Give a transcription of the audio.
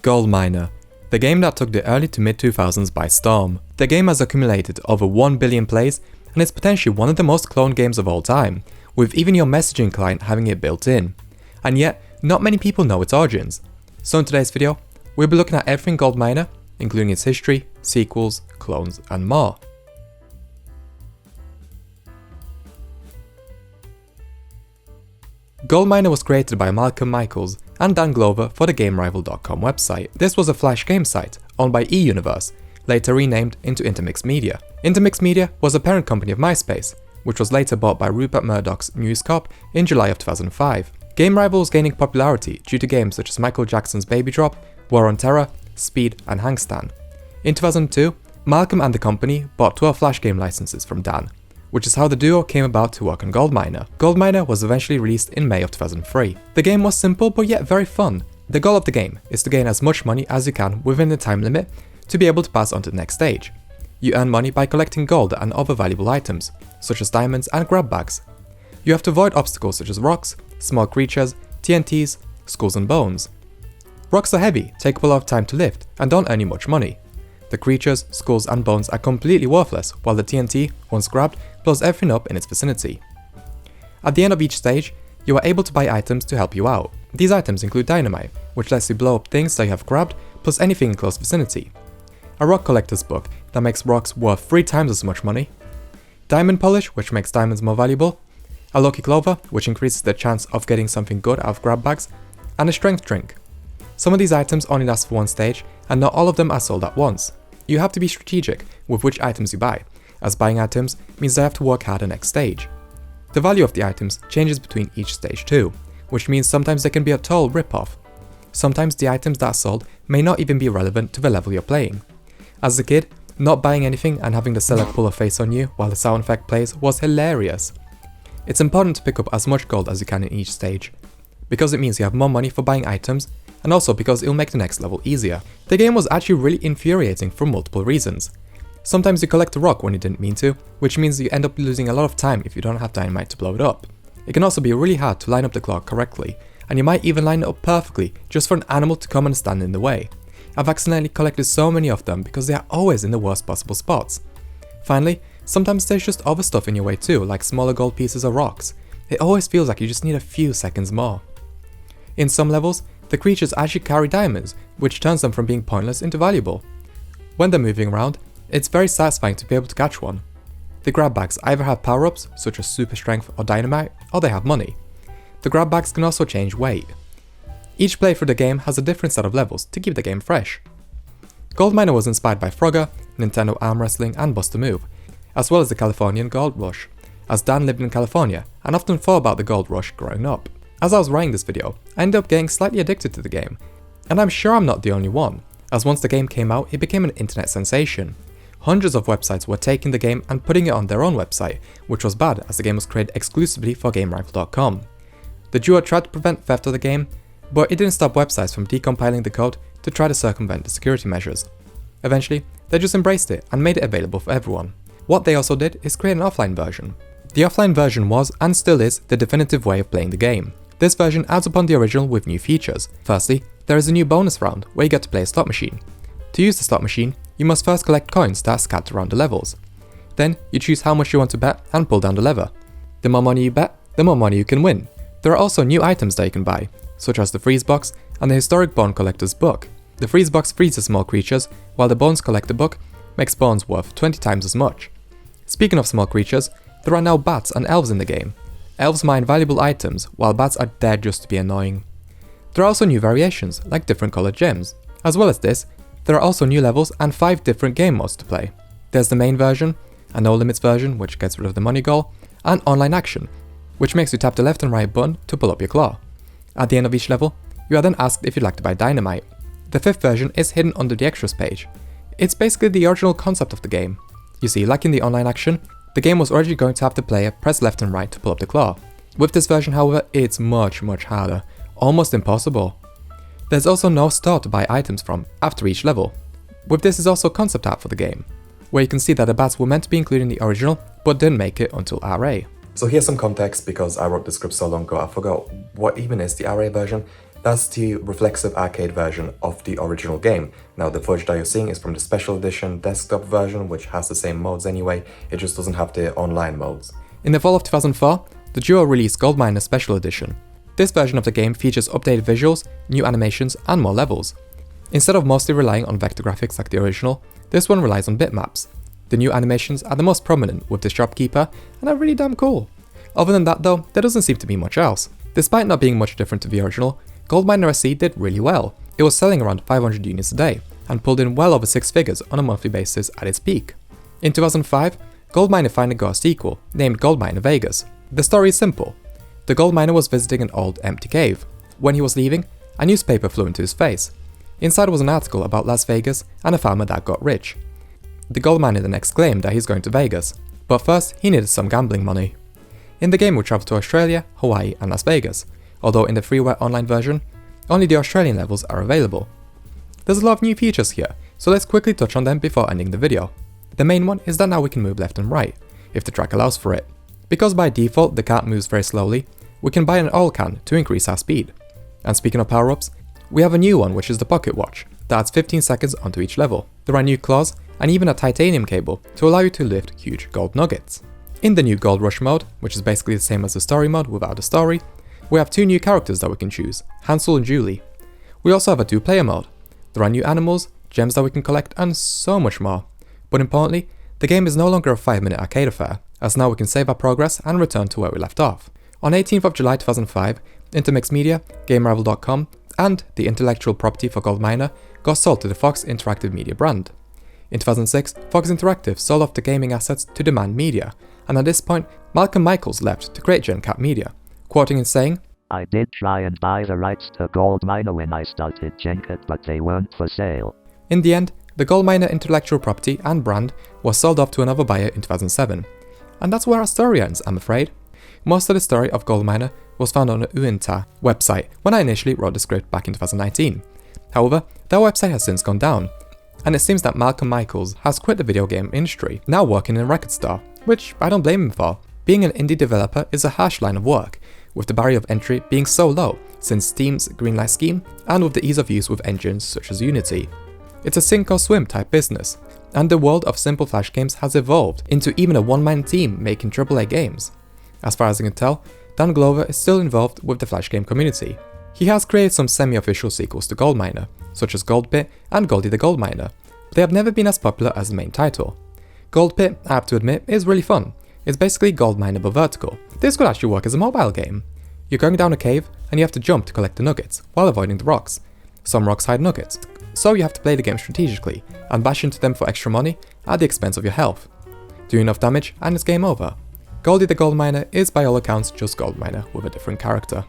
Gold Miner, the game that took the early to mid 2000s by storm. The game has accumulated over 1 billion plays and is potentially one of the most cloned games of all time, with even your messaging client having it built in. And yet, not many people know its origins. So in today's video, we'll be looking at everything Gold Miner, including its history, sequels, clones, and more. Gold Miner was created by Malcolm Michaels and Dan Glover for the GameRival.com website. This was a Flash game site owned by eUniverse, later renamed into Intermix Media. Intermix Media was a parent company of MySpace, which was later bought by Rupert Murdoch's News Corp in July of 2005. GameRival was gaining popularity due to games such as Michael Jackson's Baby Drop, War on Terror, Speed, and Hangstand. In 2002, Malcolm and the company bought 12 Flash game licenses from Dan, which is how the duo came about to work on Gold Miner. Gold Miner was eventually released in May of 2003. The game was simple but yet very fun. The goal of the game is to gain as much money as you can within the time limit to be able to pass on to the next stage. You earn money by collecting gold and other valuable items, such as diamonds and grab bags. You have to avoid obstacles such as rocks, small creatures, TNTs, skulls and bones. Rocks are heavy, take up a lot of time to lift, and don't earn you much money. The creatures, skulls and bones are completely worthless, while the TNT, once grabbed, blows everything up in its vicinity. At the end of each stage, you are able to buy items to help you out. These items include dynamite, which lets you blow up things that you have grabbed, plus anything in close vicinity. A rock collector's book that makes rocks worth 3 times as much money. Diamond polish, which makes diamonds more valuable. A lucky clover, which increases the chance of getting something good out of grab bags. And a strength drink. Some of these items only last for one stage, and not all of them are sold at once. You have to be strategic with which items you buy, as buying items means they have to work harder next stage. The value of the items changes between each stage too, which means sometimes they can be a total rip-off. Sometimes the items that are sold may not even be relevant to the level you're playing. As a kid, not buying anything and having the seller pull a face on you while the sound effect plays was hilarious. It's important to pick up as much gold as you can in each stage, because it means you have more money for buying items, and also because it'll make the next level easier. The game was actually really infuriating for multiple reasons. Sometimes you collect a rock when you didn't mean to, which means you end up losing a lot of time if you don't have dynamite to blow it up. It can also be really hard to line up the clock correctly, and you might even line it up perfectly just for an animal to come and stand in the way. I've accidentally collected so many of them because they are always in the worst possible spots. Finally, sometimes there's just other stuff in your way too, like smaller gold pieces or rocks. It always feels like you just need a few seconds more. In some levels, the creatures actually carry diamonds, which turns them from being pointless into valuable. When they're moving around, it's very satisfying to be able to catch one. The grab bags either have power-ups, such as super strength or dynamite, or they have money. The grab bags can also change weight. Each playthrough of the game has a different set of levels to keep the game fresh. Gold Miner was inspired by Frogger, Nintendo Arm Wrestling and Bust a Move, as well as the Californian Gold Rush, as Dan lived in California and often thought about the gold rush growing up. As I was writing this video, I ended up getting slightly addicted to the game, and I'm sure I'm not the only one, as once the game came out it became an internet sensation. Hundreds of websites were taking the game and putting it on their own website, which was bad as the game was created exclusively for GameRival.com. The duo tried to prevent theft of the game, but it didn't stop websites from decompiling the code to try to circumvent the security measures. Eventually, they just embraced it and made it available for everyone. What they also did is create an offline version. The offline version was, and still is, the definitive way of playing the game. This version adds upon the original with new features. Firstly, there is a new bonus round where you get to play a slot machine. To use the slot machine, you must first collect coins that are scattered around the levels. Then, you choose how much you want to bet and pull down the lever. The more money you bet, the more money you can win. There are also new items that you can buy, such as the Freeze Box and the Historic Bone Collector's Book. The Freeze Box freezes small creatures, while the Bones Collector Book makes bones worth 20 times as much. Speaking of small creatures, there are now bats and elves in the game. Elves mine valuable items, while bats are there just to be annoying. There are also new variations, like different colored gems. As well as this, there are also new levels and 5 different game modes to play. There's the main version, a no limits version which gets rid of the money goal, and online action, which makes you tap the left and right button to pull up your claw. At the end of each level, you are then asked if you'd like to buy dynamite. The 5th version is hidden under the extras page. It's basically the original concept of the game. You see, like in the online action, the game was originally going to have the player press left and right to pull up the claw. With this version, however, it's much harder, almost impossible. There's also no store to buy items from after each level. With this is also concept art for the game, where you can see that the bats were meant to be included in the original, but didn't make it until RA. So here's some context because I wrote the script so long ago I forgot what even is the RA version. That's the reflexive arcade version of the original game. Now the footage that you're seeing is from the special edition desktop version, which has the same modes anyway, it just doesn't have the online modes. In the fall of 2004, the duo released Gold Miner Special Edition. This version of the game features updated visuals, new animations, and more levels. Instead of mostly relying on vector graphics like the original, this one relies on bitmaps. The new animations are the most prominent with the shopkeeper and are really damn cool. Other than that though, there doesn't seem to be much else. Despite not being much different to the original, Gold Miner SC did really well. It was selling around 500 units a day, and pulled in well over 6 figures on a monthly basis at its peak. In 2005, Gold Miner finally got a sequel, named Gold Miner Vegas. The story is simple. The gold miner was visiting an old, empty cave. When he was leaving, a newspaper flew into his face. Inside was an article about Las Vegas and a farmer that got rich. The gold miner then exclaimed that he's going to Vegas, but first he needed some gambling money. In the game we travel to Australia, Hawaii and Las Vegas, although in the freeware online version, only the Australian levels are available. There's a lot of new features here, so let's quickly touch on them before ending the video. The main one is that now we can move left and right, if the track allows for it. Because by default the cart moves very slowly, we can buy an oil can to increase our speed. And speaking of power-ups, we have a new one which is the pocket watch, that adds 15 seconds onto each level. There are new claws and even a titanium cable to allow you to lift huge gold nuggets. In the new Gold Rush mode, which is basically the same as the story mode without a story, we have 2 new characters that we can choose, Hansel and Julie. We also have a 2-player mode. There are new animals, gems that we can collect and so much more. But importantly, the game is no longer a 5-minute arcade affair, as now we can save our progress and return to where we left off. On 18th of July 2005, Intermix Media, GameRival.com and the intellectual property for Gold Miner got sold to the Fox Interactive Media brand. In 2006, Fox Interactive sold off the gaming assets to Demand Media, and at this point, Malcolm Michaels left to create GenCat Media, quoting and saying, "I did try and buy the rights to Gold Miner when I started GenCat, but they weren't for sale." In the end, the Gold Miner intellectual property and brand was sold off to another buyer in 2007. And that's where our story ends, I'm afraid. Most of the story of Gold Miner was found on the Uinta website when I initially wrote the script back in 2019. However, that website has since gone down, and it seems that Malcolm Michaels has quit the video game industry, now working in a record store, which I don't blame him for. Being an indie developer is a harsh line of work, with the barrier of entry being so low since Steam's greenlight scheme and with the ease of use with engines such as Unity. It's a sink or swim type business, and the world of simple flash games has evolved into even a one-man team making AAA games. As far as I can tell, Dan Glover is still involved with the flash game community. He has created some semi-official sequels to Gold Miner, such as Gold Pit and Goldie the Gold Miner, but they have never been as popular as the main title. Gold Pit, I have to admit, is really fun. It's basically Gold Miner but vertical. This could actually work as a mobile game. You're going down a cave and you have to jump to collect the nuggets, while avoiding the rocks. Some rocks hide nuggets, so you have to play the game strategically, and bash into them for extra money at the expense of your health. Do enough damage and it's game over. Goldie the Gold Miner is by all accounts just Gold Miner with a different character.